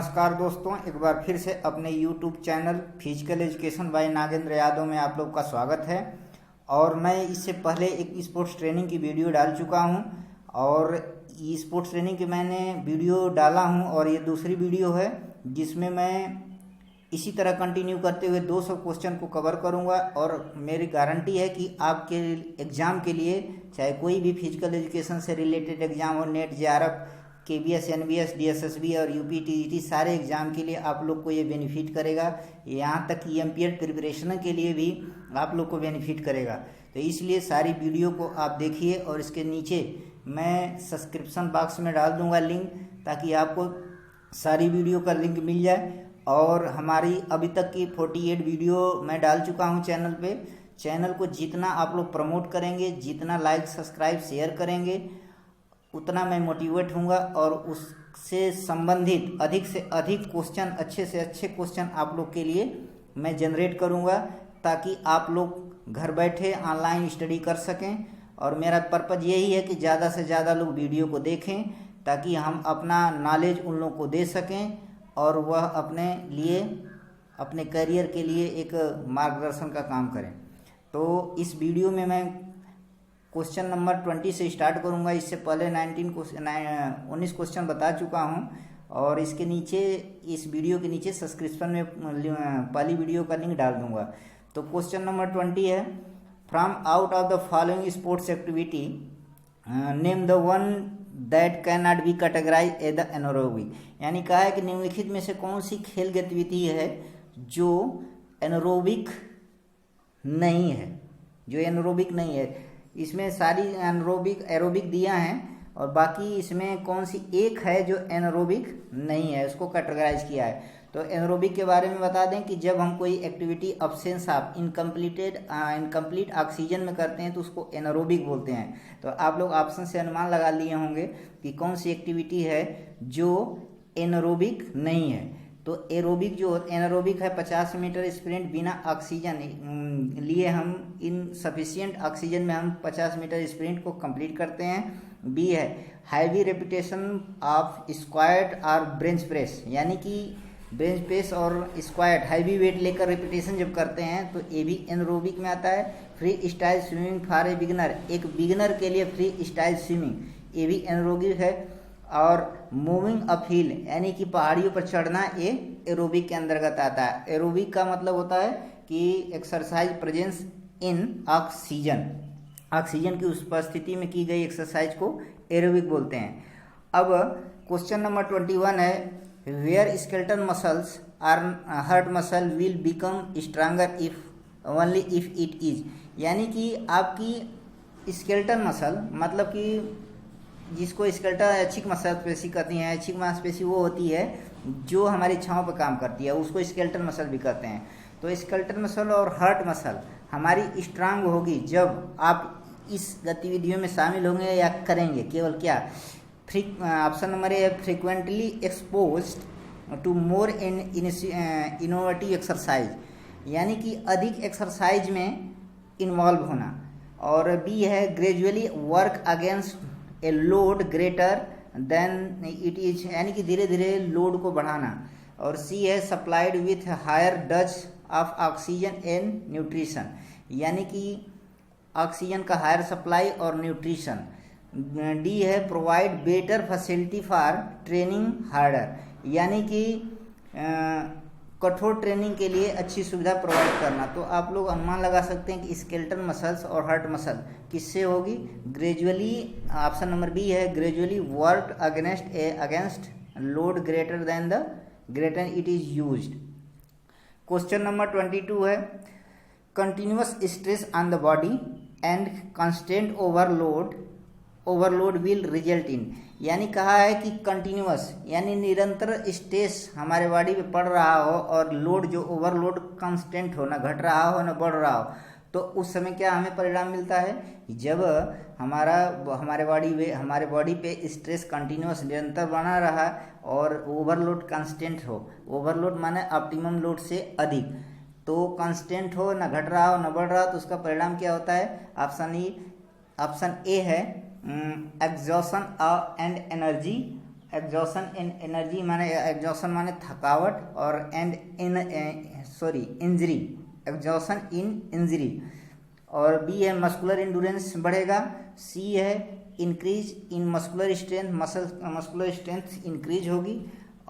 नमस्कार दोस्तों, एक बार फिर से अपने YouTube channel physical education by Nagendra Yadav में आप लोग का स्वागत है। और मैं इससे पहले एक स्पोर्ट्स ट्रेनिंग की वीडियो डाल चुका हूं और स्पोर्ट्स ट्रेनिंग की मैंने वीडियो डाला हूं और ये दूसरी वीडियो है जिसमें मैं इसी तरह कंटिन्यू करते हुए 200 क्वेश्चन को कवर करूंगा। और मेरी गारंटी है कि आपके एग्ज़ाम के लिए, चाहे कोई भी फिजिकल एजुकेशन से रिलेटेड एग्ज़ाम हो, net, JRF, KBS, NBS, DSSB और यूपी टीईटी, सारे एग्ज़ाम के लिए आप लोग को ये बेनिफिट करेगा। यहाँ तक कि एमपीएड प्रिपरेशन के लिए भी आप लोग को बेनिफिट करेगा। तो इसलिए सारी वीडियो को आप देखिए और इसके नीचे मैं सब्सक्रिप्शन बॉक्स में डाल दूंगा लिंक, ताकि आपको सारी वीडियो का लिंक मिल जाए। और हमारी अभी तक की 48 वीडियो मैं डाल चुका हूँ चैनल पे। चैनल को जितना आप लोग प्रमोट करेंगे, जितना लाइक, सब्सक्राइब, शेयर करेंगे, उतना मैं मोटिवेट होऊंगा और उससे संबंधित अधिक से अधिक क्वेश्चन, अच्छे से अच्छे क्वेश्चन आप लोग के लिए मैं जनरेट करूंगा, ताकि आप लोग घर बैठे ऑनलाइन स्टडी कर सकें। और मेरा पर्पज़ यही है कि ज़्यादा से ज़्यादा लोग वीडियो को देखें, ताकि हम अपना नॉलेज उन लोगों को दे सकें और वह अपने लिए, अपने करियर के लिए एक मार्गदर्शन का काम करें। तो इस वीडियो में मैं क्वेश्चन नंबर 20 से स्टार्ट करूंगा। इससे पहले 19 क्वेश्चन बता चुका हूं और इसके नीचे, इस वीडियो के नीचे सब्सक्रिप्शन में पहली वीडियो का लिंक डाल दूंगा। तो क्वेश्चन नंबर 20 है, from out of the following sports activity name the one that can not be categorise as the anaerobic. यानी कहा है कि निम्नलिखित में से कौन सी खेल गतिविधि है जो एनारोबिक नहीं है, जो एनारोबिक नहीं है। इसमें सारी एरोबिक दिया है और बाकी इसमें कौन सी एक है जो एनारोबिक नहीं है, उसको कैटेगराइज किया है। तो एनारोबिक के बारे में बता दें कि जब हम कोई activity absence of incomplete oxygen में करते हैं तो उसको एनारोबिक बोलते हैं। तो आप लोग ऑप्शन से अनुमान लगा लिए होंगे कि कौन सी एक्टिविटी है जो एनारोबिक नहीं है। तो एरोबिक जो एनारोबिक है 50 मीटर स्प्रिंट बिना ऑक्सीजन लिए, हम इनसफिशिएंट ऑक्सीजन में हम 50 मीटर स्प्रिंट को कंप्लीट करते हैं। बी है हैवी रेपिटेशन ऑफ स्क्वाट और बेंच प्रेस, यानी कि बेंच प्रेस और स्क्वाट हैवी वेट लेकर रेपिटेशन जब करते हैं तो ये भी एनारोबिक में आता है। Free style swimming for a beginner, एक बिगिनर के लिए फ्री स्टाइल स्विमिंग, ये भी एनारोबिक है। और मूविंग अपहिल, यानी कि पहाड़ियों पर चढ़ना, ये एरोबिक के अंतर्गत आता है। एरोबिक का मतलब होता है कि exercise presence in oxygen, oxygen की उपस्थिति में की गई एक्सरसाइज को एरोबिक बोलते हैं। अब क्वेश्चन नंबर 21 है, where skeletal muscles are heart muscle will become stronger if only if it is. यानी कि आपकी स्केलेटल मसल, मतलब कि जिसको स्केलेटल ऐच्छिक मांसपेशी कहती हैं, ऐच्छिक मांसपेशी वो होती है जो हमारी इच्छाओं पर काम करती है, उसको स्केलेटल मसल भी कहते हैं। तो स्केलेटल मसल और हार्ट मसल हमारी स्ट्रांग होगी जब आप इस गतिविधियों में शामिल होंगे या करेंगे। केवल क्या, option number A, frequently exposed to more innovative exercise, यानी कि अधिक एक्सरसाइज में इन्वॉल्व होना। और बी है gradually work against a load greater than it is, यानी कि धीरे धीरे लोड को बढ़ाना। और सी है supplied with higher dose of oxygen and nutrition, यानी कि ऑक्सीजन का हायर सप्लाई और न्यूट्रिशन। डी है provide better facility for training harder, यानी कि कठोर ट्रेनिंग के लिए अच्छी सुविधा प्रोवाइड करना। तो आप लोग अनुमान लगा सकते हैं कि स्केलेटल मसल्स और हार्ट मसल किससे होगी, ग्रेजुअली। ऑप्शन नंबर बी है gradually work against load greater it is used. Question number 22 है, continuous stress on the body and constant overload will result in, यानी कहा है कि कंटिन्यूअस यानी निरंतर स्ट्रेस हमारे बॉडी पे पड़ रहा हो और लोड जो ओवरलोड कांस्टेंट हो, ना घट रहा हो ना बढ़ रहा हो, तो उस समय क्या हमें परिणाम मिलता है, जब हमारे बॉडी पे स्ट्रेस कंटिन्यूअस निरंतर बना रहा और ओवरलोड कांस्टेंट हो। ओवरलोड माने ऑप्टिमम लोड से अधिक, तो कांस्टेंट हो, ना घट रहा हो ना बढ़ रहा हो, तो उसका परिणाम क्या होता है। ऑप्शन ए है exhaustion and energy exhaustion in energy माने एग्जॉशन माने थकावट, और and in injury, exhaustion in injury. और बी है मस्कुलर इंडोरेंस बढ़ेगा। सी है increase in muscular strength, muscular strength increase होगी।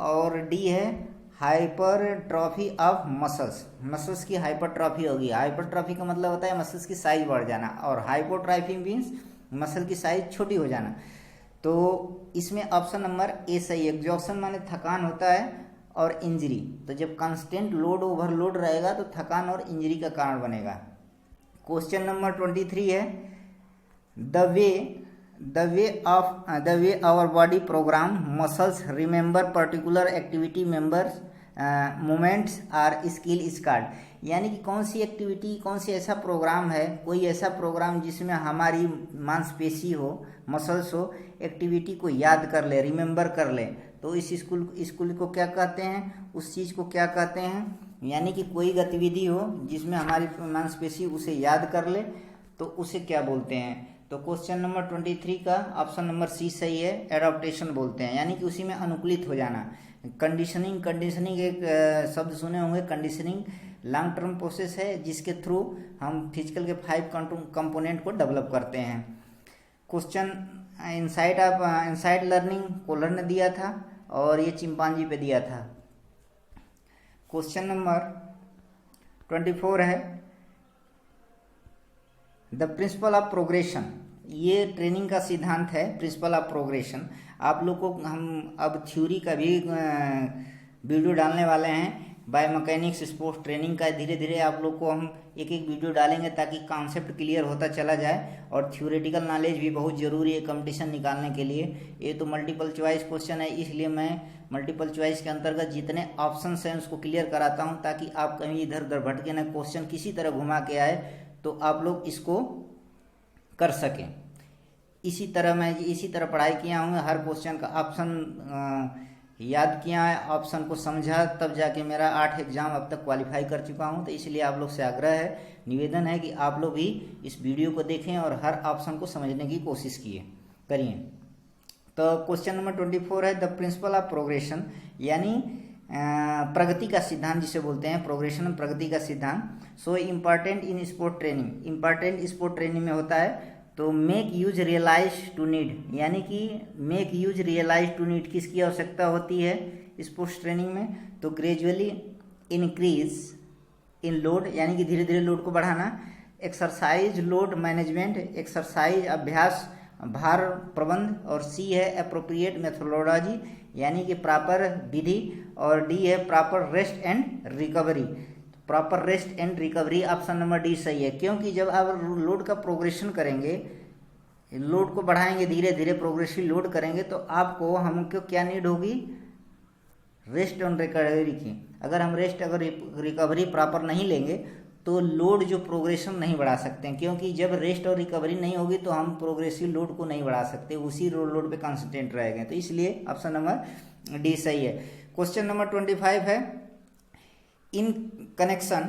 और डी है हाइपरट्रॉफी ऑफ मसल्स, मसल्स की हाइपरट्रॉफी होगी। हाइपरट्रॉफी का मतलब होता है मसल्स की साइज बढ़ जाना, और हाइपोट्रॉफी मीन्स मसल की साइज छोटी हो जाना। तो इसमें ऑप्शन नंबर ए सही है। एग्जॉशन माने थकान होता है, और इंजरी, तो जब कांस्टेंट लोड ओवरलोड रहेगा तो थकान और इंजरी का कारण बनेगा। क्वेश्चन नंबर 23 है the way our body program muscles remember particular activity members moments are skill is card. यानी कि कौन सी एक्टिविटी, कौन सी ऐसा प्रोग्राम है, कोई ऐसा प्रोग्राम जिसमें हमारी मांसपेशी हो, मसल्स हो, एक्टिविटी को याद कर ले, रिमेंबर कर ले, तो इस स्कूल को क्या कहते हैं, उस चीज़ को क्या कहते हैं। यानी कि कोई गतिविधि हो जिसमें हमारी मांसपेशी उसे याद कर ले, तो उसे क्या बोलते हैं। तो क्वेश्चन नंबर 23 का ऑप्शन नंबर सी सही है, एडॉप्टेशन बोलते हैं, यानी कि उसी में अनुकूलित हो जाना। कंडीशनिंग एक शब्द सुने होंगे। कंडीशनिंग लॉन्ग टर्म प्रोसेस है जिसके थ्रू हम फिजिकल के 5 कंपोनेंट को डेवलप करते हैं। क्वेश्चन इनसाइट लर्निंग कोलर ने दिया था, और ये चिंपांजी पे दिया था। क्वेश्चन नंबर 24 है द प्रिंसिपल ऑफ प्रोग्रेशन। ये ट्रेनिंग का सिद्धांत है, प्रिंसिपल ऑफ प्रोग्रेशन। आप लोग को हम अब थ्योरी का भी वीडियो डालने वाले हैं, बायोमैकेनिक्स स्पोर्ट्स ट्रेनिंग का। धीरे धीरे आप लोग को हम एक वीडियो डालेंगे ताकि कॉन्सेप्ट क्लियर होता चला जाए, और थ्योरेटिकल नॉलेज भी बहुत ज़रूरी है कंपटीशन निकालने के लिए। ये तो मल्टीपल चॉइस क्वेश्चन है, इसलिए मैं मल्टीपल चॉइस के अंतर्गत जितने ऑप्शन हैं उसको क्लियर कराता हूँ, ताकि आप कहीं इधर उधर भटके ना, क्वेश्चन किसी तरह घुमा के आए तो आप लोग इसको कर सकें। इसी तरह पढ़ाई किया हूँ, हर क्वेश्चन का ऑप्शन याद किया है, ऑप्शन को समझा, तब जाके मेरा 8 एग्जाम अब तक क्वालिफाई कर चुका हूँ। तो इसलिए आप लोग से आग्रह है, निवेदन है कि आप लोग भी इस वीडियो को देखें और हर ऑप्शन को समझने की कोशिश करिए। तो क्वेश्चन नंबर 24 है द प्रिंसिपल ऑफ प्रोग्रेशन, यानी प्रगति का सिद्धांत जिसे बोलते हैं, प्रोग्रेशन प्रगति का सिद्धांत। So important in sport training, important sport training में होता है। तो make use realise to need, यानी कि make use realise to need किसकी आवश्यकता होती है स्पोर्ट्स ट्रेनिंग में। तो ग्रेजुअली इंक्रीज इन लोड, यानी कि धीरे धीरे लोड को बढ़ाना। एक्सरसाइज लोड मैनेजमेंट, एक्सरसाइज अभ्यास भार प्रबंध। और सी है अप्रोप्रिएट मेथोडोलॉजी, यानी कि प्रॉपर विधि। और डी है proper rest and recovery, proper rest and recovery. Option number D सही है, क्योंकि जब आप लोड का प्रोग्रेशन करेंगे, लोड को बढ़ाएंगे, धीरे धीरे प्रोग्रेसिव लोड करेंगे, तो आपको हमको क्या नीड होगी, रेस्ट एंड रिकवरी की। अगर हम रेस्ट अगर रिकवरी प्रॉपर नहीं लेंगे तो लोड जो प्रोग्रेशन नहीं बढ़ा सकते हैं, क्योंकि जब रेस्ट और रिकवरी नहीं होगी तो हम प्रोग्रेसिव लोड को नहीं बढ़ा सकते, उसी लोड पे कॉन्सेंट्रेट रहेंगे। तो इसलिए ऑप्शन नंबर डी सही है। क्वेश्चन नंबर 25 है in connection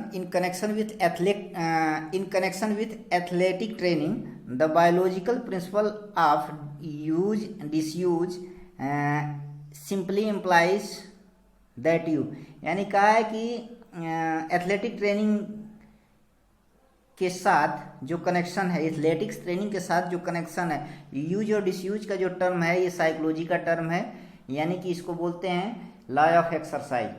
with athletic training, the biological principle of use disuse simply implies that you, यानी कहा है कि एथलेटिक ट्रेनिंग के साथ जो कनेक्शन है, एथलेटिक्स ट्रेनिंग के साथ जो कनेक्शन है, यूज और डिसयूज का जो टर्म है ये साइकोलॉजी का टर्म है, यानी कि इसको बोलते हैं लॉ ऑफ एक्सरसाइज।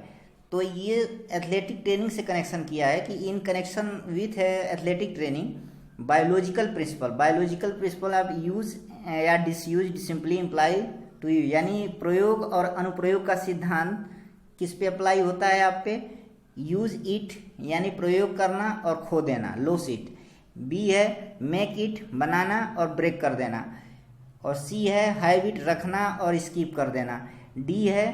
तो ये एथलेटिक ट्रेनिंग से कनेक्शन किया है कि in connection with athletic training biological principle of use या disuse simply imply to you, यानी प्रयोग और अनुप्रयोग का सिद्धांत किस पे अप्लाई होता है आप पे, यूज इट यानी प्रयोग करना और खो देना, लॉस इट। बी है मेक इट बनाना और ब्रेक कर देना। और सी है हैव इट रखना और स्किप कर देना। डी है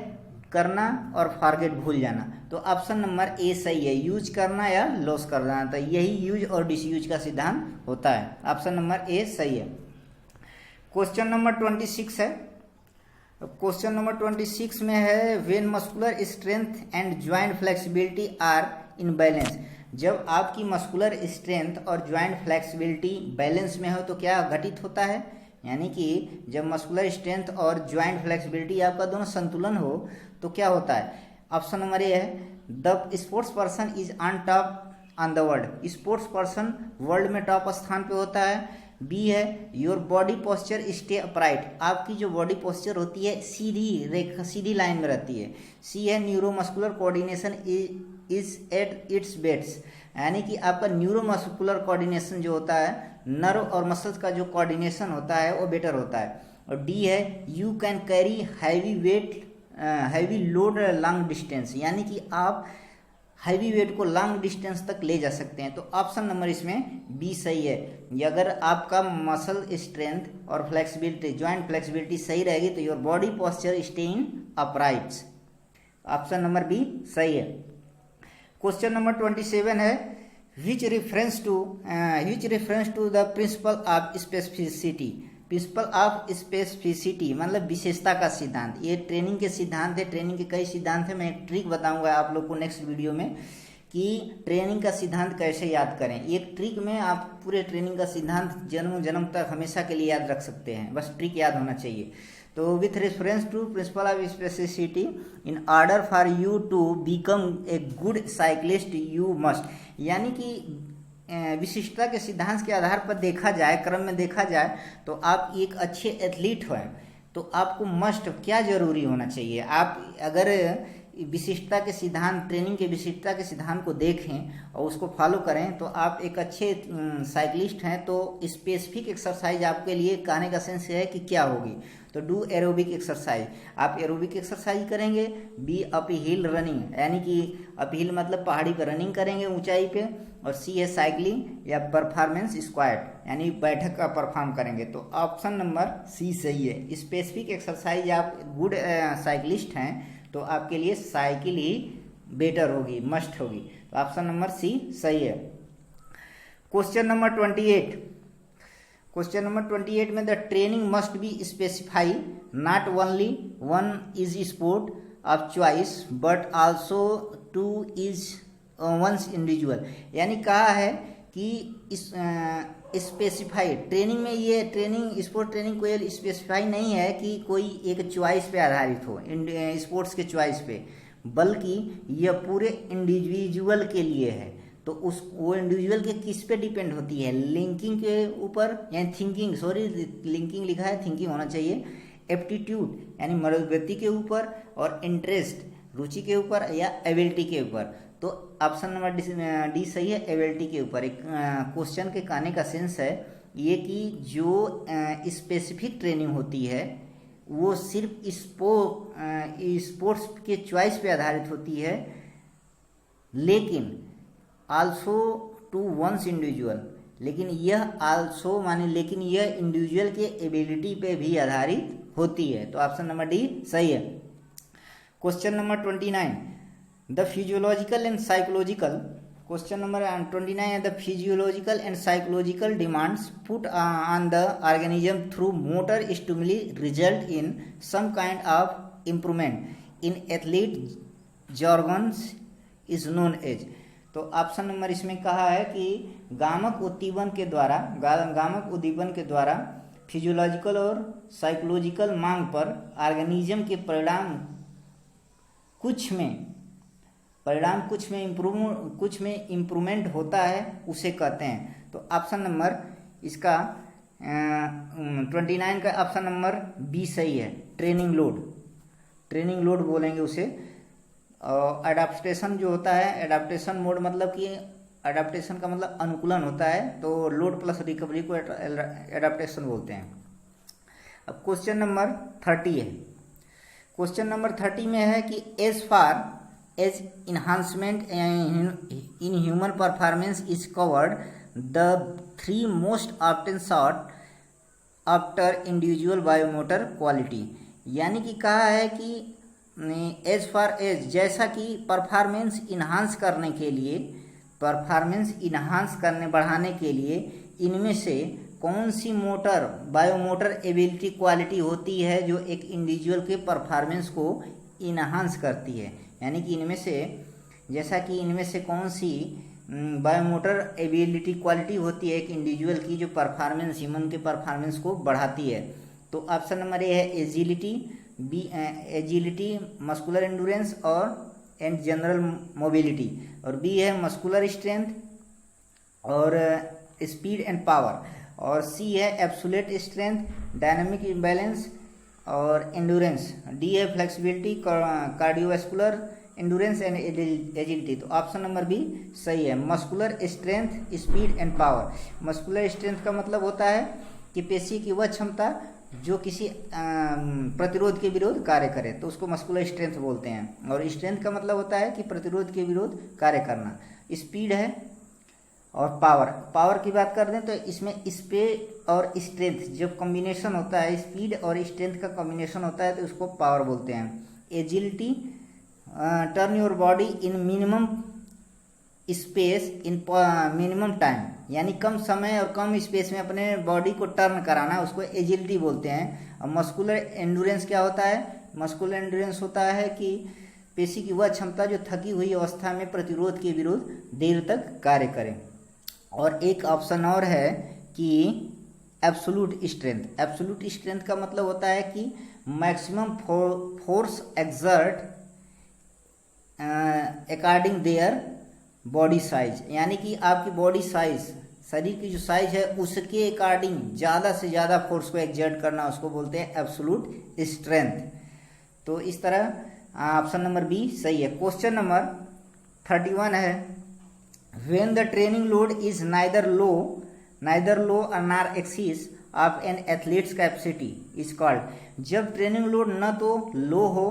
करना और फॉरगेट भूल जाना। तो ऑप्शन नंबर ए सही है, यूज करना या लॉस कर देना। तो यही यूज और डिसयूज का सिद्धांत होता है। ऑप्शन नंबर ए सही है। क्वेश्चन नंबर 26 है। क्वेश्चन नंबर 26 में है when muscular strength and joint flexibility are in balance, जब आपकी मस्कुलर स्ट्रेंथ और ज्वाइंट फ्लेक्सिबिलिटी बैलेंस में हो तो क्या घटित होता है, यानी कि जब मस्कुलर स्ट्रेंथ और ज्वाइंट फ्लेक्सिबिलिटी आपका दोनों संतुलन हो तो क्या होता है। ऑप्शन नंबर ए है the sports person is on top on the world, sports person world में टॉप स्थान पे होता है। बी है your body posture stay upright, आपकी जो बॉडी पोस्चर होती है सीधी लाइन में रहती है। सी है neuromuscular coordination is at its best, यानी कि आपका न्यूरोमस्कुलर कोऑर्डिनेशन जो होता है, नर्व और मसल्स का जो कोऑर्डिनेशन होता है वो बेटर होता है। और डी है you can carry heavy load long distance, यानी कि आप हैवी वेट को लॉन्ग डिस्टेंस तक ले जा सकते हैं। तो ऑप्शन नंबर इसमें बी सही है। ये अगर आपका मसल स्ट्रेंथ और फ्लेक्सिबिलिटी, ज्वाइंट फ्लेक्सिबिलिटी सही रहेगी तो your body posture stay in uprights. Option number B सही है। क्वेश्चन नंबर 27 है which reference to the principle of specificity. Principle of specificity मतलब विशेषता का सिद्धांत। ये ट्रेनिंग के सिद्धांत है, ट्रेनिंग के कई सिद्धांत है। मैं एक ट्रिक बताऊंगा आप लोग को नेक्स्ट वीडियो में कि ट्रेनिंग का सिद्धांत कैसे याद करें। एक ट्रिक में आप पूरे ट्रेनिंग का सिद्धांत जन्म जन्म तक हमेशा के लिए याद रख सकते हैं, बस ट्रिक याद होना चाहिए। तो with reference to principle of specificity in order for you to become a good cyclist you must, यानी कि विशिष्टता के सिद्धांत के आधार पर देखा जाए, क्रम में देखा जाए तो आप एक अच्छे एथलीट हैं तो आपको मस्ट क्या जरूरी होना चाहिए। आप अगर विशिष्टता के सिद्धांत, ट्रेनिंग के विशिष्टता के सिद्धांत को देखें और उसको फॉलो करें तो आप एक अच्छे साइक्लिस्ट हैं। तो स्पेसिफिक एक्सरसाइज आपके लिए कहने का सेंस है कि क्या होगी, तो डू एरोबिक एक्सरसाइज। आप एरोबिक एक्सरसाइज करेंगे। बी अप हिल रनिंग, यानी कि अप हिल मतलब पहाड़ी पर रनिंग करेंगे ऊंचाई पे। और सी है साइकिलिंग या परफॉर्मेंस स्क्वाट, यानी बैठक का परफॉर्म करेंगे। तो ऑप्शन नंबर सी सही है। स्पेसिफिक एक्सरसाइज, आप गुड साइकिलिस्ट हैं तो आपके लिए साइकिल ही बेटर होगी, मस्ट होगी। तो ऑप्शन नंबर सी सही है। क्वेश्चन नंबर 28, क्वेश्चन नंबर 28 में the training must be specify not only one is sport of choice but also to is once individual, यानी कहा है कि स्पेसिफाई ट्रेनिंग में, ये ट्रेनिंग स्पोर्ट ट्रेनिंग कोई स्पेसिफाई नहीं है कि कोई एक चॉइस पे आधारित हो, स्पोर्ट्स के चॉइस पे, बल्कि यह पूरे इंडिविजुअल के लिए है। तो वो इंडिविजुअल के किस पे डिपेंड होती है, लिंकिंग के ऊपर, यानी थिंकिंग, सॉरी लिंकिंग लिखा है, थिंकिंग होना चाहिए। एप्टीट्यूड यानी मनोवृत्ति के ऊपर, और इंटरेस्ट रुचि के ऊपर, या एबिलिटी के ऊपर। तो ऑप्शन नंबर डी सही है, एबिलिटी के ऊपर। एक क्वेश्चन के कहने का सेंस है ये कि जो स्पेसिफिक ट्रेनिंग होती है वो सिर्फ स्पोर्ट्स के चॉइस पे आधारित होती है, लेकिन आल्सो टू वंस इंडिविजुअल, लेकिन यह आल्सो माने लेकिन यह इंडिविजुअल के एबिलिटी पे भी आधारित होती है। तो ऑप्शन नंबर डी सही है। Question number 29 the physiological and psychological, question number 29 है the physiological and psychological demands put on the organism through motor stimuli result in some kind of improvement in athlete organs is known as. तो option number इसमें कहा है कि गामक उद्दीपन के द्वारा फिजियोलॉजिकल और साइकोलॉजिकल मांग पर ऑर्गेनिज्म के परिणाम कुछ में इम्प्रूवमेंट होता है, उसे कहते हैं। तो ऑप्शन नंबर इसका 29 का ऑप्शन नंबर बी सही है। ट्रेनिंग लोड बोलेंगे उसे। एडाप्टेशन जो होता है, एडाप्टेशन मोड मतलब कि एडाप्टेशन का मतलब अनुकूलन होता है, तो लोड प्लस रिकवरी को एडाप्टेशन बोलते हैं। अब क्वेश्चन नंबर 30 है। क्वेश्चन नंबर 30 में है कि as far as enhancement in human performance is covered the 3 most often sought after individual biomotor quality, यानी कि कहा है कि एज फार एज, जैसा कि परफॉर्मेंस इन्हांस बढ़ाने के लिए इनमें से कौन सी बायोमोटर एबिलिटी क्वालिटी होती है जो एक इंडिविजुअल के परफॉर्मेंस को इन्हांस करती है, यानी कि इनमें से, जैसा कि इनमें से कौन सी बायोमोटर एबिलिटी क्वालिटी होती है एक इंडिविजुअल की जो परफॉर्मेंस, ह्यूमन के परफॉर्मेंस को बढ़ाती है। तो ऑप्शन नंबर ए है एजिलिटी, बी एजिलिटी, मस्कुलर एंडुरेंस और एंड जनरल मोबिलिटी, और बी है मस्कुलर स्ट्रेंथ और स्पीड एंड पावर, और सी है एब्सोल्यूट स्ट्रेंथ, डायनामिक इम्बैलेंस और एंडुरेंस, डी है फ्लेक्सिबिलिटी, कार्डियोवास्कुलर एंडुरेंस एंड एजिलिटी। तो ऑप्शन नंबर बी सही है, muscular strength, speed and power. Muscular strength का मतलब होता है कि पेशी की वह क्षमता जो किसी प्रतिरोध के विरोध कार्य करे, तो उसको मस्कुलर स्ट्रेंथ बोलते हैं। और स्ट्रेंथ का मतलब होता है कि प्रतिरोध के विरोध कार्य करना। स्पीड है और पावर की बात कर दें तो इसमें स्पीड और स्ट्रेंथ जब कॉम्बिनेशन होता है, स्पीड और स्ट्रेंथ का कॉम्बिनेशन होता है तो उसको पावर बोलते हैं। Agility, turn your body in minimum space in minimum time, यानी कम समय और कम स्पेस में अपने बॉडी को टर्न कराना, उसको एजिलिटी बोलते हैं। और मस्कुलर एंडुरेंस क्या होता है? मस्कुलर एंडुरेंस होता है कि पेशी की वह क्षमता जो थकी हुई अवस्था में प्रतिरोध के विरुद्ध देर तक कार्य करे। और एक ऑप्शन और है कि एब्सोल्यूट स्ट्रेंथ। एब्सोल्यूट स्ट्रेंथ का मतलब होता है कि maximum force exert according their body size, यानी कि आपकी बॉडी साइज, शरीर की जो साइज है उसके अकॉर्डिंग ज़्यादा से ज़्यादा फोर्स को एक्सर्ट करना, उसको बोलते हैं एब्सोल्यूट स्ट्रेंथ। तो इस तरह ऑप्शन नंबर बी सही है। क्वेश्चन नंबर 31 है, when the training load is neither low और nor excess of an athlete's capacity is called. जब ट्रेनिंग लोड न तो लो हो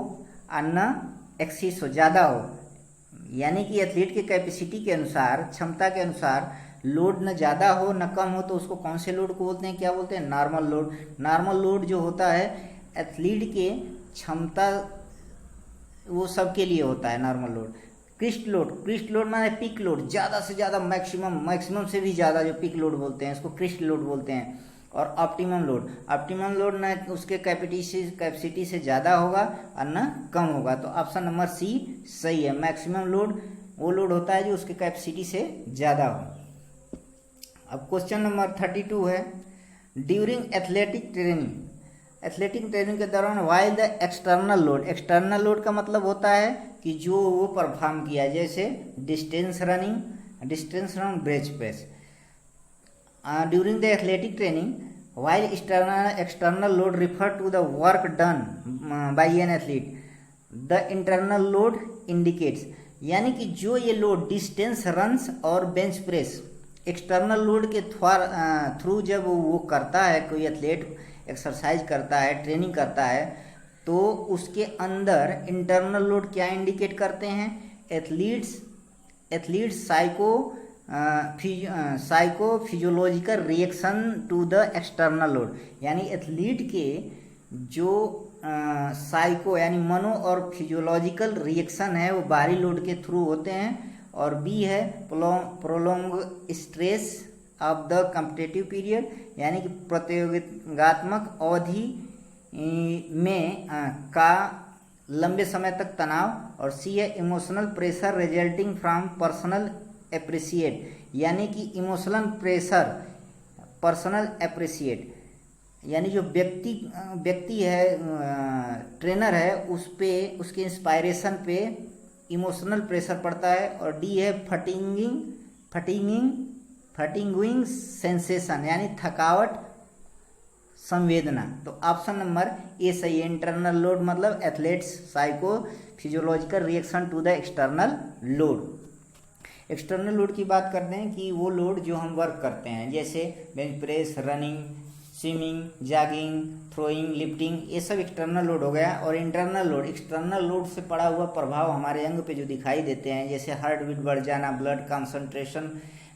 और न एक्सिस हो, ज़्यादा हो, यानी कि एथलीट के कैपेसिटी के अनुसार, क्षमता के अनुसार लोड न ज़्यादा हो न कम हो, तो उसको कौन से लोड को बोलते हैं? क्या बोलते हैं? Normal load. नॉर्मल लोड जो होता है एथलीट के क्षमता, वो सबके लिए होता है नॉर्मल लोड। क्रिस्ट लोड माने पीक लोड, ज़्यादा से ज़्यादा, मैक्सिमम से भी ज़्यादा जो पीक लोड बोलते हैं उसको क्रिस्ट लोड बोलते हैं। और ऑप्टिमम लोड न उसके कैपेसिटी से ज़्यादा होगा और न कम होगा। तो ऑप्शन नंबर सी सही है। मैक्सिमम लोड वो लोड होता है जो उसके कैपेसिटी से ज़्यादा हो। अब क्वेश्चन नंबर 32 है, ड्यूरिंग एथलेटिक ट्रेनिंग के दौरान वाइल द एक्सटर्नल लोड का मतलब होता है कि जो वो परफॉर्म किया, जैसे distance running, breach press. During the athletic training, while external load refer to the work done by an athlete, the internal load indicates, यानी कि जो ये लोड डिस्टेंस रन्स और बेंच प्रेस एक्सटर्नल लोड के through जब वो करता है, कोई एथलीट एक्सरसाइज करता है, ट्रेनिंग करता है, तो उसके अंदर इंटरनल लोड क्या इंडिकेट करते हैं? Athletes psycho physiological reaction to the external load, यानी एथलीट के जो साइको यानी मनो और फिजियोलॉजिकल रिएक्शन है वो बाहरी लोड के थ्रू होते हैं। और बी है prolong stress of the competitive period, यानी कि प्रतियोगितात्मक अवधि में का लंबे समय तक तनाव। और सी है emotional pressure resulting from personal appreciate, यानी कि इमोशनल प्रेशर पर्सनल एप्रिसिएट, यानी जो व्यक्ति है, ट्रेनर है, उस पे उसके इंस्पायरेशन पे इमोशनल प्रेशर पड़ता है। और डी है फटिंगिंग सेंसेशन, यानी थकावट संवेदना। तो ऑप्शन नंबर ए सही है। इंटरनल लोड मतलब athletes psycho physiological reaction to the external load. External load की बात करते हैं कि वो लोड जो हम वर्क करते हैं, जैसे bench press, running, swimming, jogging, throwing, lifting, ये सब एक्सटर्नल लोड हो गया। और इंटरनल लोड, एक्सटर्नल लोड से पड़ा हुआ प्रभाव हमारे अंग पे जो दिखाई देते हैं, जैसे हार्ट बीट बढ़ जाना, ब्लड कंसंट्रेशन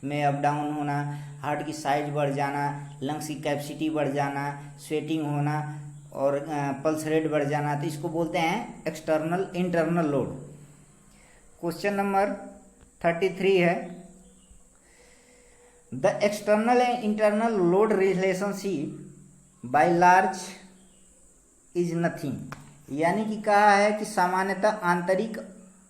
में अप डाउन होना, हार्ट की साइज बढ़ जाना, लंग्स की कैपेसिटी बढ़ जाना, स्वेटिंग होना और पल्स रेट बढ़ जाना, तो इसको बोलते हैं इंटरनल लोड। क्वेश्चन नंबर 33 है, the external and internal load relationship by large is nothing, यानी कि कहा है कि सामान्यतः आंतरिक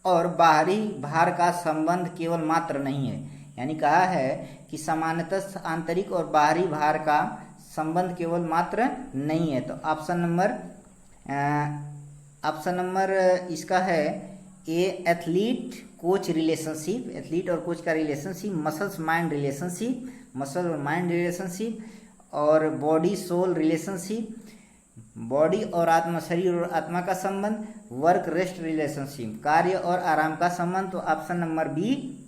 और बाहरी भार का संबंध केवल मात्र नहीं है, यानी कहा है कि सामान्यतः आंतरिक और बाहरी भार का संबंध केवल मात्र नहीं है। तो ऑप्शन नंबर इसका है ए, एथलीट कोच रिलेशनशिप, एथलीट और कोच का relationship, muscles mind relationship, muscle और माइंड रिलेशनशिप, और बॉडी सोल रिलेशनशिप, बॉडी और आत्मा, शरीर और आत्मा का संबंध, वर्क रेस्ट रिलेशनशिप, कार्य और आराम का संबंध। तो ऑप्शन नंबर बी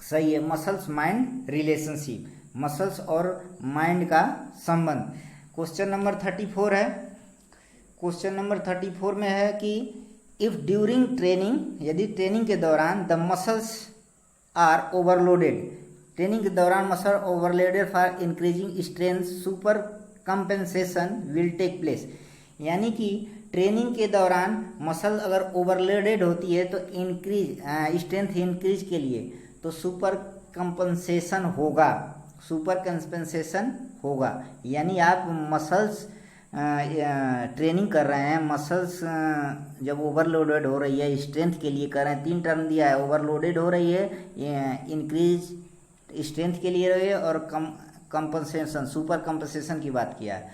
सही है, मसल्स माइंड रिलेशनशिप, मसल्स और माइंड का संबंध। क्वेश्चन नंबर 34 है। क्वेश्चन नंबर 34 में है कि इफ ड्यूरिंग ट्रेनिंग, यदि ट्रेनिंग के दौरान the muscles are overloaded, training के दौरान muscle overloaded for increasing strength, super compensation will take place. यानी कि ट्रेनिंग के दौरान मसल अगर ओवरलोडेड होती है तो स्ट्रेंथ इंक्रीज के लिए तो सुपर कंपेंसेशन होगा, सुपर कंपेंसेशन होगा। यानी आप मसल्स ट्रेनिंग कर रहे हैं, मसल्स जब ओवरलोडेड हो रही है, स्ट्रेंथ के लिए कर रहे हैं, 3 टर्म दिया है, ओवरलोडेड हो रही है, इंक्रीज स्ट्रेंथ के लिए रही है, और कंपनसेशन, सुपर कंपनसेशन की बात किया है।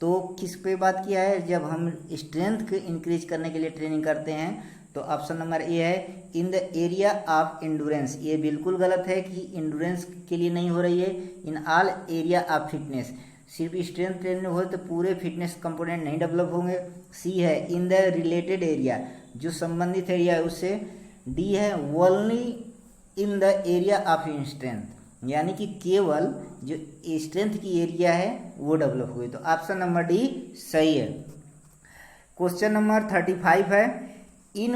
तो किस पे बात किया है, जब हम स्ट्रेंथ को इंक्रीज करने के लिए ट्रेनिंग करते हैं। तो ऑप्शन नंबर ए है in the area of endurance. ये बिल्कुल गलत है कि इंडोरेंस के लिए नहीं हो रही है, in all area of fitness. सिर्फ स्ट्रेंथ ट्रेनिंग हो तो पूरे फिटनेस कंपोनेंट नहीं डेवलप होंगे। सी है इन द रिलेटेड एरिया, जो संबंधित एरिया है उससे। डी है only in the area of strength, यानी कि केवल जो स्ट्रेंथ की एरिया है वो डेवलप हुई। तो ऑप्शन नंबर डी सही है। क्वेश्चन नंबर 35 है in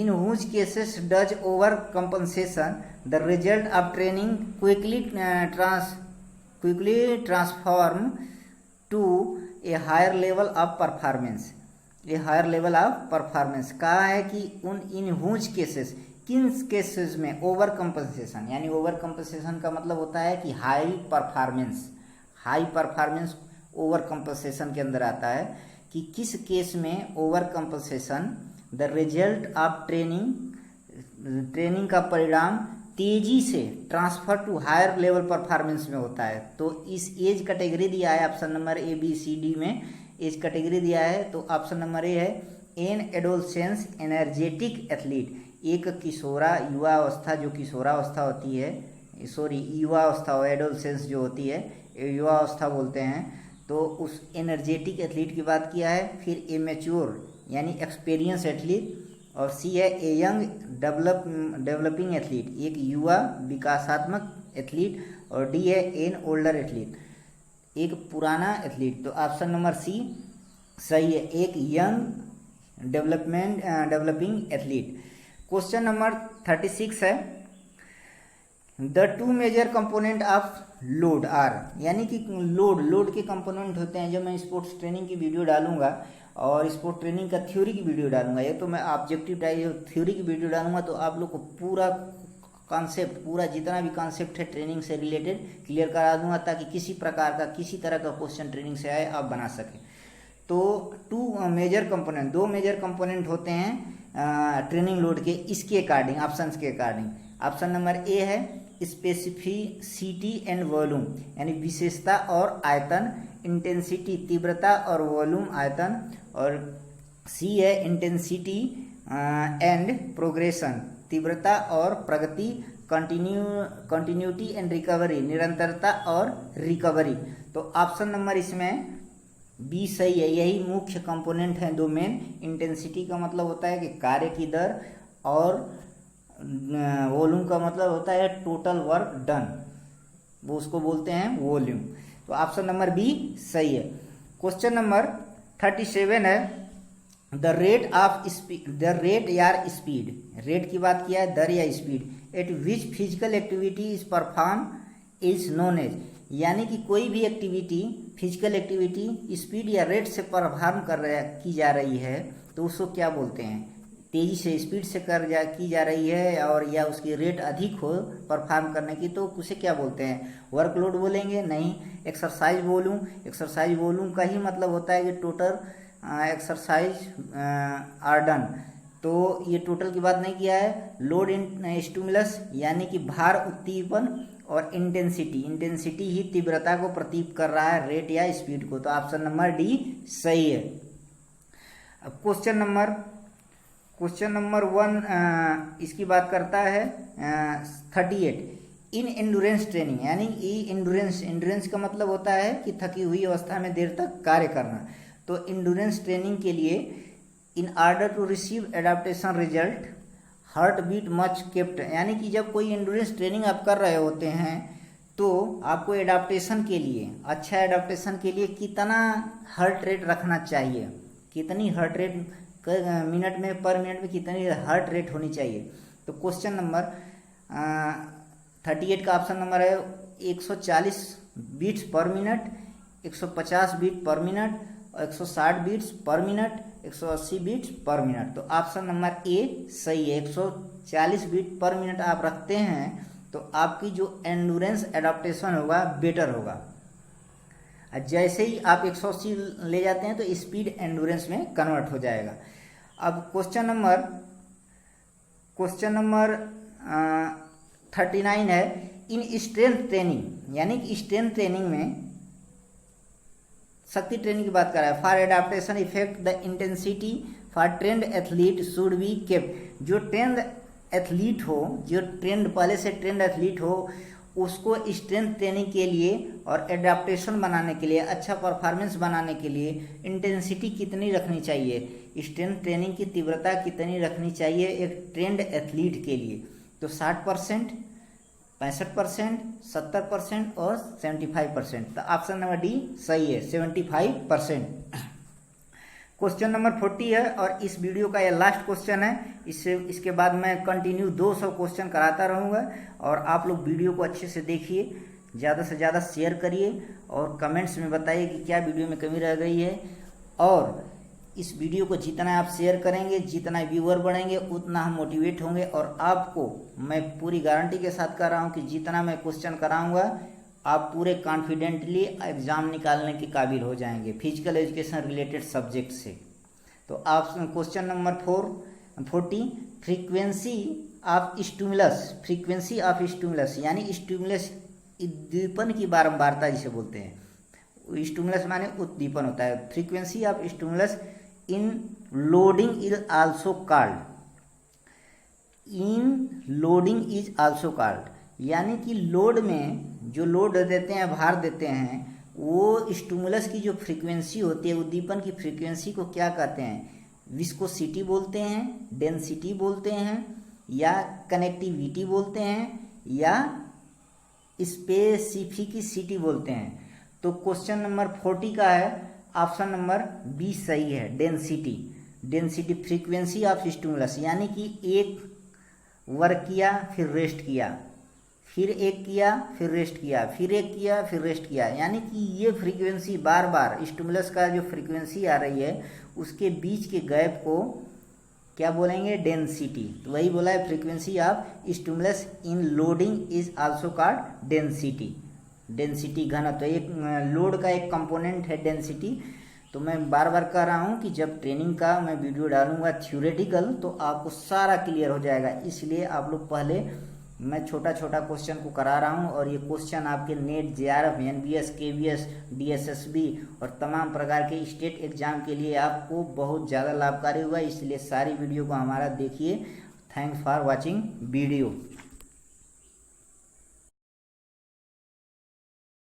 whose cases does over compensation the result of training quickly transform to a higher level of performance, a higher level of performance. कहा है कि इन हुज केसेस, किन cases में over compensation, यानी over compensation का मतलब होता है कि हाई परफॉर्मेंस ओवर कंपनसेशन के अंदर आता है। कि किस केस में over compensation the result of training का परिणाम तेजी से transfer to higher level performance में होता है। तो इस एज कैटेगरी दिया है option number A B C D में, एज कैटेगरी दिया है। तो ऑप्शन नंबर ए है एन एडोलसेंस एनर्जेटिक एथलीट, एक किशोरा युवा अवस्था, जो किशोरावस्था होती है, युवा अवस्था, एडोलसेंस जो होती है युवा अवस्था बोलते हैं। तो उस एनर्जेटिक एथलीट की बात किया है। फिर ए मैच्योर यानी एक्सपीरियंस एथलीट, और सी है ए यंग डेवलपिंग एथलीट, एक युवा विकासात्मक एथलीट, और डी है एन ओल्डर एथलीट, एक पुराना एथलीट। तो ऑप्शन नंबर सी सही है, एक young developing athlete. Question number 36 है the two major component of load are, यानी कि लोड के कंपोनेंट होते हैं। जब मैं स्पोर्ट्स ट्रेनिंग की वीडियो डालूंगा और स्पोर्ट्स ट्रेनिंग का थ्योरी की वीडियो डालूंगा, या तो मैं ऑब्जेक्टिव टाइप थ्योरी की वीडियो डालूंगा, तो आप लोग को पूरा कॉन्सेप्ट, पूरा जितना भी कॉन्सेप्ट है ट्रेनिंग से रिलेटेड क्लियर करा दूंगा, ताकि किसी प्रकार का किसी तरह का क्वेश्चन ट्रेनिंग से आए आप बना सकें। तो दो मेजर कंपोनेंट होते हैं ट्रेनिंग लोड के, इसके अकॉर्डिंग, ऑप्शंस के अकॉर्डिंग। ऑप्शन नंबर ए है स्पेसिफिसिटी एंड वॉल्यूम, यानी विशेषता और आयतन, इंटेंसिटी तीव्रता और वॉल्यूम आयतन, और सी है इंटेंसिटी एंड प्रोग्रेशन, तीव्रता और प्रगति, कंटिन्यूटी एंड रिकवरी, निरंतरता और रिकवरी। तो ऑप्शन नंबर इसमें बी सही है, यही मुख्य कंपोनेंट है दो मेन। इंटेंसिटी का मतलब होता है कि कार्य की दर, और वॉल्यूम का मतलब होता है टोटल वर्क डन, वो उसको बोलते हैं वॉल्यूम। तो ऑप्शन नंबर बी सही है। क्वेश्चन नंबर 37 है the rate of speed, the rate या स्पीड, रेट की बात किया है, दर या speed, at which physical activity is perform is known as, यानी कि कोई भी एक्टिविटी, फिजिकल एक्टिविटी स्पीड या रेट से परफॉर्म की जा रही है तो उसको क्या बोलते हैं। तेजी से स्पीड से की जा रही है और या उसकी रेट अधिक हो परफॉर्म करने की, तो उसे क्या बोलते हैं, वर्कलोड बोलेंगे? नहीं। एक्सरसाइज वॉल्यूम का ही मतलब होता है कि टोटल एक्सरसाइज आर डन, तो ये टोटल की बात नहीं किया है। लोड इन स्टिमुलस यानी कि भार उद्दीपन, और इंटेंसिटी ही तीव्रता को प्रतीक कर रहा है, रेट या स्पीड को। तो ऑप्शन नंबर डी सही है। अब क्वेश्चन नंबर 1 इसकी बात करता है 38। इन एंडुरेंस ट्रेनिंग, यानी एंडुरेंस का मतलब होता है कि थकी हुई अवस्था में देर तक कार्य करना। तो एंडुरेंस ट्रेनिंग के लिए in order to receive adaptation result heart beat much kept, यानी कि जब कोई एंडुरेंस ट्रेनिंग आप कर रहे होते हैं तो आपको एडाप्टेशन के लिए, अच्छा एडाप्टेशन के लिए कितना हार्ट रेट रखना चाहिए, कितनी हार्ट रेट मिनट में, पर मिनट में कितनी हार्ट रेट होनी चाहिए। तो क्वेश्चन नंबर 38 का ऑप्शन नंबर है 140 beats per minute, 150 beat per minute, 160 beats per minute, 180 beats per minute. तो ऑप्शन नंबर ए सही है। 140 बीट पर मिनट आप रखते हैं तो आपकी जो एंडुरेंस एडाप्टेशन होगा बेटर होगा। जैसे ही आप 180 ले जाते हैं तो स्पीड एंडुरेंस में कन्वर्ट हो जाएगा। अब क्वेश्चन नंबर 39 है। इन स्ट्रेंथ ट्रेनिंग, यानी कि स्ट्रेंथ ट्रेनिंग में शक्ति ट्रेनिंग की बात कर रहा है। For adaptation effect the intensity for trend athlete should be kept. जो ट्रेंड एथलीट हो, जो पहले से ट्रेंड एथलीट हो, उसको स्ट्रेंथ ट्रेनिंग के लिए और एडाप्टेशन बनाने के लिए, अच्छा परफॉर्मेंस बनाने के लिए इंटेंसिटी कितनी रखनी चाहिए, स्ट्रेंथ ट्रेनिंग की तीव्रता कितनी रखनी चाहिए एक ट्रेंड एथलीट के लिए। तो 60%, 65%, 70% और 75%। तो ऑप्शन नंबर डी सही है, 75%। क्वेश्चन नंबर 40 है और इस वीडियो का यह लास्ट क्वेश्चन है। इसके बाद मैं कंटिन्यू 200 क्वेश्चन कराता रहूँगा और आप लोग वीडियो को अच्छे से देखिए, ज़्यादा से ज़्यादा शेयर करिए और कमेंट्स में बताइए कि क्या वीडियो में कमी रह गई है। और इस वीडियो को जितना आप शेयर करेंगे, जितना व्यूअर बढ़ेंगे, उतना हम मोटिवेट होंगे। और आपको मैं पूरी गारंटी के साथ कर रहा हूँ कि जितना मैं क्वेश्चन कराऊंगा आप पूरे कॉन्फिडेंटली एग्ज़ाम निकालने के काबिल हो जाएंगे फिजिकल एजुकेशन रिलेटेड सब्जेक्ट से। तो आप question number 40, frequency of stimulus, यानी स्टिमुलस उद्दीपन की बारंबारता जिसे बोलते हैं। स्टिमुलस माने उद्दीपन होता है। Frequency of stimulus in loading is also called, यानी कि लोड में जो लोड देते हैं, भार देते हैं, वो स्टिमुलस की जो फ्रीक्वेंसी होती है, उद्दीपन की फ्रीक्वेंसी को क्या कहते हैं? विस्कोसिटी बोलते हैं, डेंसिटी बोलते हैं, या कनेक्टिविटी बोलते हैं, या स्पेसिफिसिटी बोलते हैं। तो क्वेश्चन नंबर 40 का है ऑप्शन नंबर बी सही है, डेंसिटी फ्रीक्वेंसी ऑफ स्टिमुलस, यानी कि एक वर्क किया फिर रेस्ट किया, फिर एक किया फिर रेस्ट किया, फिर एक किया फिर रेस्ट किया, यानी कि ये फ्रीक्वेंसी बार बार स्टिमुलस का जो फ्रीक्वेंसी आ रही है उसके बीच के गैप को क्या बोलेंगे? डेंसिटी। तो वही बोला है, frequency of stimulus in loading is also called density घनत्व। एक लोड का एक कंपोनेंट है डेंसिटी। तो मैं बार बार कह रहा हूँ कि जब ट्रेनिंग का मैं वीडियो डालूंगा थ्योरेटिकल तो आपको सारा क्लियर हो जाएगा। इसलिए आप लोग पहले मैं छोटा छोटा क्वेश्चन को करा रहा हूँ और ये क्वेश्चन आपके net, JRF, NBS, KVS, DSSB और तमाम प्रकार के स्टेट एग्जाम के लिए आपको बहुत ज़्यादा लाभकारी हुआ। इसलिए सारी वीडियो को हमारा देखिए। Thanks for watching video.